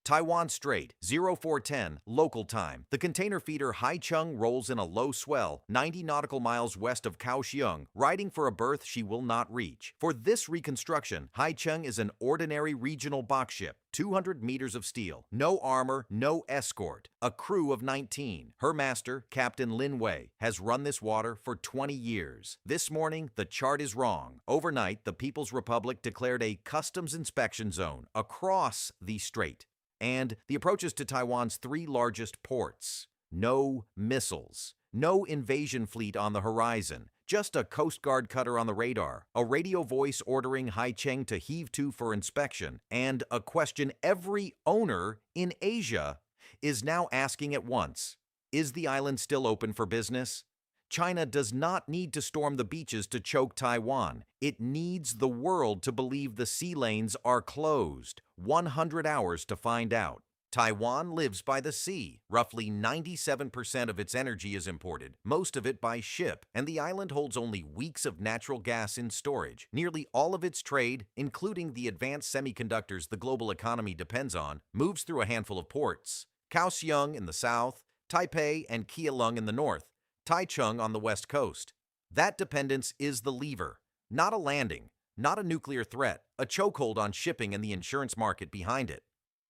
Taiwan Strait, 0410, local time. The container feeder Haicheng rolls in a low swell, 90 nautical miles west of Kaohsiung, riding for a berth she will not reach. For this reconstruction, Haicheng is an ordinary regional box ship, 200 meters of steel, no armor, no escort, a crew of 19. Her master, Captain Lin Wei, has run this water for 20 years. This morning, the chart is wrong. Overnight, the People's Republic declared a customs inspection zone across the strait and the approaches to Taiwan's three largest ports. No missiles, no invasion fleet on the horizon, just a Coast Guard cutter on the radar, a radio voice ordering Haicheng to heave to for inspection, and a question every owner in Asia is now asking at once. Is the island still open for business? China does not need to storm the beaches to choke Taiwan. It needs the world to believe the sea lanes are closed. 100 hours to find out. Taiwan lives by the sea. Roughly 97% of its energy is imported, most of it by ship, and the island holds only weeks of natural gas in storage. Nearly all of its trade, including the advanced semiconductors the global economy depends on, moves through a handful of ports. Kaohsiung in the south, Taipei and Keelung in the north, Taichung on the west coast. That dependence is the lever, not a landing, not a nuclear threat, a chokehold on shipping and the insurance market behind it.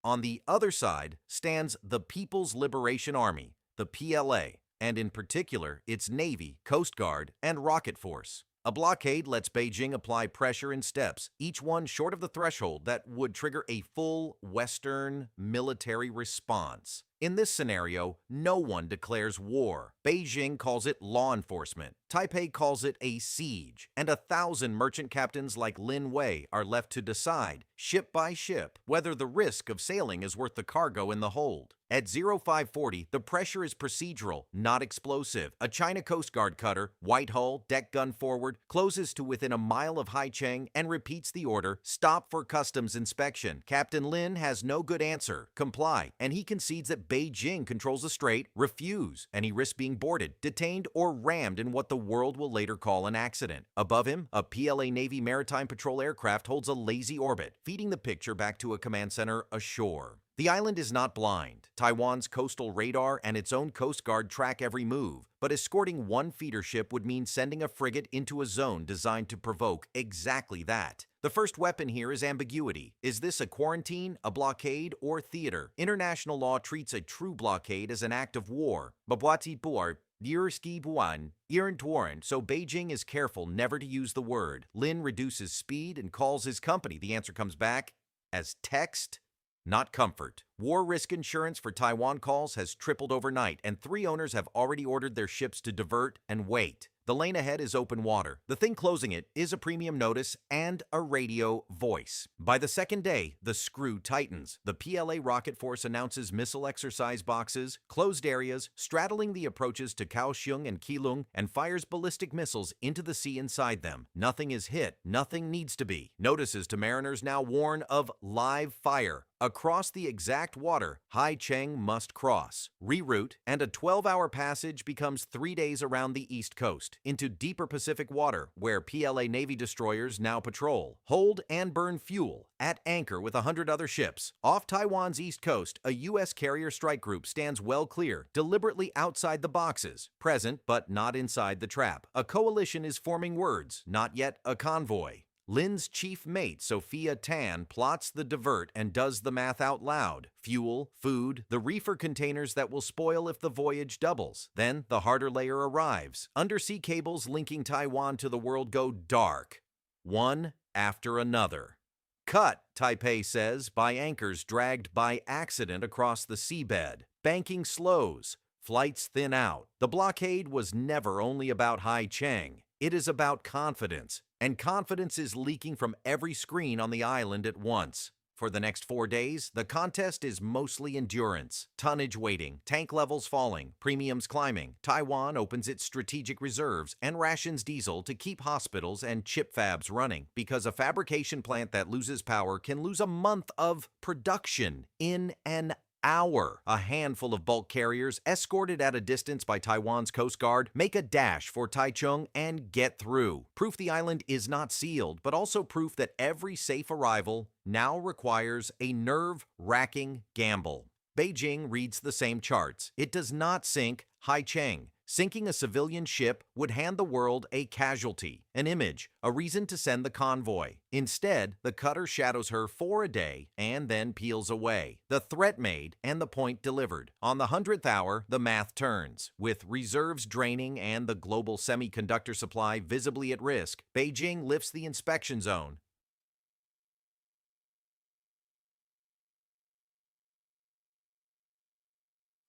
On the other side stands the People's Liberation Army, the PLA, and in particular its Navy, Coast Guard, and rocket force. A blockade lets Beijing apply pressure in steps, each one short of the threshold that would trigger a full Western military response. In this scenario, no one declares war. Beijing calls it law enforcement. Taipei calls it a siege. And 1,000 merchant captains like Lin Wei are left to decide, ship by ship, whether the risk of sailing is worth the cargo in the hold. At 0540, the pressure is procedural, not explosive. A China Coast Guard cutter, white hull, deck gun forward, closes to within a mile of Haicheng and repeats the order, stop for customs inspection. Captain Lin has no good answer, comply, and he concedes that Beijing controls the strait, refuse, and he risks being boarded, detained, or rammed in what the world will later call an accident. Above him, a PLA Navy Maritime Patrol aircraft holds a lazy orbit, feeding the picture back to a command center ashore. The island is not blind. Taiwan's coastal radar and its own Coast Guard track every move, but escorting one feeder ship would mean sending a frigate into a zone designed to provoke exactly that. The first weapon here is ambiguity. Is this a quarantine, a blockade, or theater? International law treats a true blockade as an act of war. Babwati buar, Yurski buan, Iran, so Beijing is careful never to use the word. Lin reduces speed and calls his company. The answer comes back as text, not comfort. War risk insurance for Taiwan calls has tripled overnight, and 3 owners have already ordered their ships to divert and wait. The lane ahead is open water. The thing closing it is a premium notice and a radio voice. By the second day, the screw tightens. The PLA rocket force announces missile exercise boxes, closed areas, straddling the approaches to Kaohsiung and Keelung, and fires ballistic missiles into the sea inside them. Nothing is hit. Nothing needs to be. Notices to mariners now warn of live fire. Across the exact water Haicheng must cross, reroute, and a 12-hour passage becomes 3 days around the east coast, into deeper Pacific water, where PLA Navy destroyers now patrol, hold and burn fuel, at anchor with 100 other ships. Off Taiwan's east coast, a U.S. carrier strike group stands well clear, deliberately outside the boxes, present but not inside the trap. A coalition is forming words, not yet a convoy. Lin's chief mate, Sophia Tan, plots the divert and does the math out loud. Fuel, food, the reefer containers that will spoil if the voyage doubles. Then the harder layer arrives. Undersea cables linking Taiwan to the world go dark, one after another. Cut, Taipei says, by anchors dragged by accident across the seabed. Banking slows. Flights thin out. The blockade was never only about Haicheng. It is about confidence. And confidence is leaking from every screen on the island at once. For the next 4 days, the contest is mostly endurance. Tonnage waiting, tank levels falling, premiums climbing. Taiwan opens its strategic reserves and rations diesel to keep hospitals and chip fabs running, because a fabrication plant that loses power can lose a month of production in an hour. A handful of bulk carriers, escorted at a distance by Taiwan's Coast Guard, make a dash for Taichung and get through. Proof the island is not sealed, but also proof that every safe arrival now requires a nerve-wracking gamble. Beijing reads the same charts. It does not sink Haicheng. Sinking a civilian ship would hand the world a casualty, an image, a reason to send the convoy. Instead, the cutter shadows her for a day and then peels away. The threat made and the point delivered. On the 100th hour, the math turns. With reserves draining and the global semiconductor supply visibly at risk, Beijing lifts the inspection zone.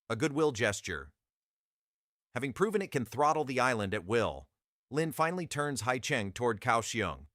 A goodwill gesture. Having proven it can throttle the island at will, Lin finally turns Haicheng toward Kaohsiung.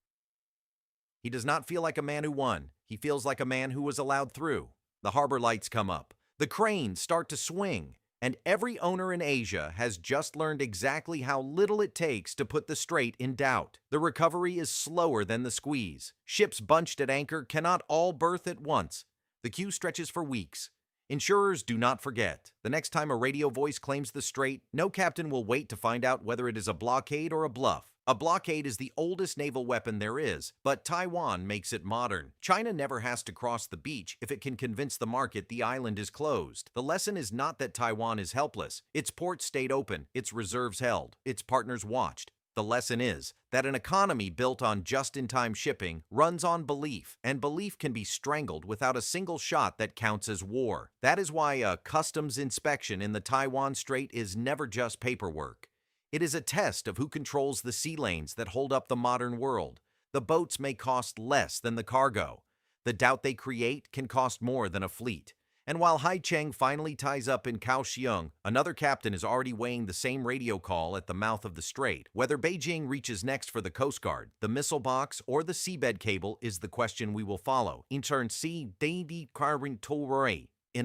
He does not feel like a man who won. He feels like a man who was allowed through. The harbor lights come up. The cranes start to swing. And every owner in Asia has just learned exactly how little it takes to put the strait in doubt. The recovery is slower than the squeeze. Ships bunched at anchor cannot all berth at once. The queue stretches for weeks. Insurers do not forget. The next time a radio voice claims the strait, no captain will wait to find out whether it is a blockade or a bluff. A blockade is the oldest naval weapon there is, but Taiwan makes it modern. China never has to cross the beach if it can convince the market the island is closed. The lesson is not that Taiwan is helpless. Its ports stayed open, its reserves held, its partners watched. The lesson is that an economy built on just-in-time shipping runs on belief, and belief can be strangled without a single shot that counts as war. That is why a customs inspection in the Taiwan Strait is never just paperwork. It is a test of who controls the sea lanes that hold up the modern world. The boats may cost less than the cargo. The doubt they create can cost more than a fleet. And while Haicheng finally ties up in Kaohsiung, another captain is already weighing the same radio call at the mouth of the strait. Whether Beijing reaches next for the Coast Guard, the missile box, or the seabed cable is the question we will follow. In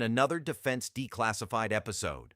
another Defense Declassified episode.